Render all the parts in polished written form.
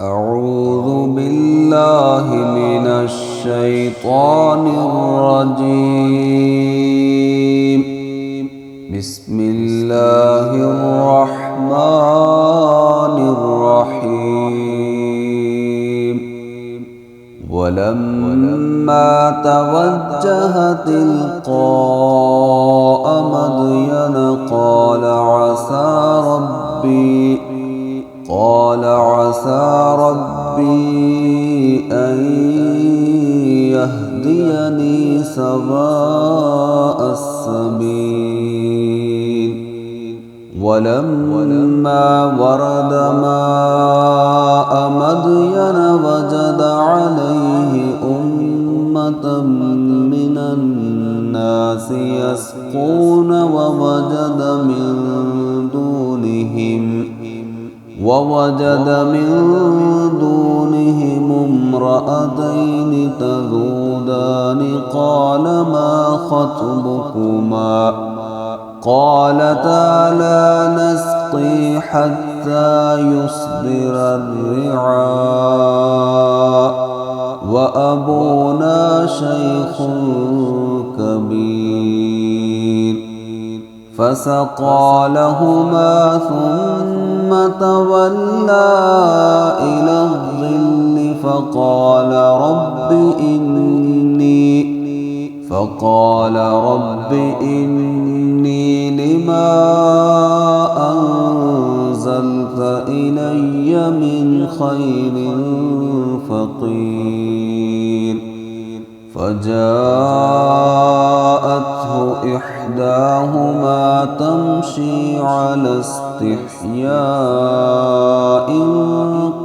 أعوذ بالله من الشيطان الرجيم. بسم الله الرحمن الرحيم. ولما توجه تلقاء مدين قال عسى ربي أن يهديني سواء السبيل. ولما ورد ماء مدين وجد عليه أمة من الناس يسقون ووجد من دونهم امرأتين تذودان قال ما خطبكما قالتا لا نسقي حتى يصدر الرعاء وأبونا شيخ كبير. فسقى لهما ثم تولى إلى الظل فقال رب إني لما أنزلت إلي من خير فقير. فجاءته إحداهما تمشي على استحياء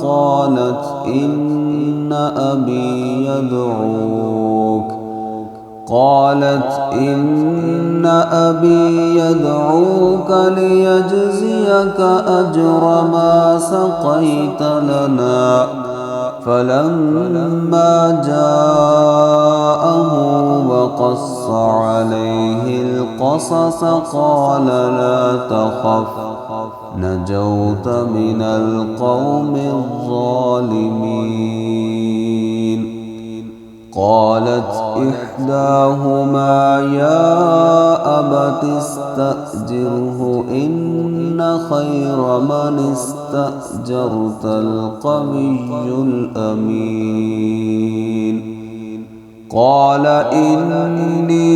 قالت إن أبي يدعوك ليجزيك أجر ما سقيت لنا. فلما جاءه وقص عليه القصص قال لا تخف نجوت من القوم الظالمين. قالت إحداهما يا أبت استأجره إن خير من استأجرت القوي الأمين. قال إني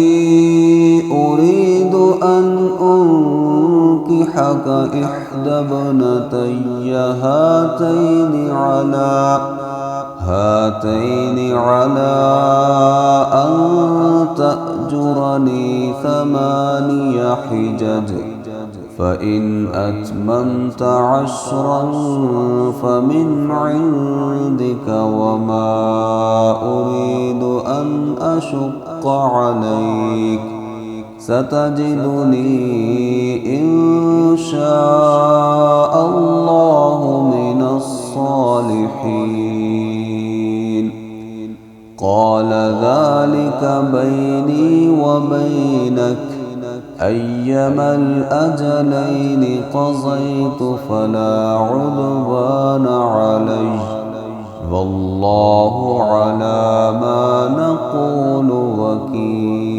أريد أن أنكحك إحدى ابنتي هاتين على أن تأجرني 8 حجج فإن أتممت 10 فمن عندك وما أريد أن أشق عليك ستجدني إن شاء الله من الصالحين. قال ذلك بيني وبينك أيما الأجلين قضيت فلا عدوان علي والله على ما نقول وكيل.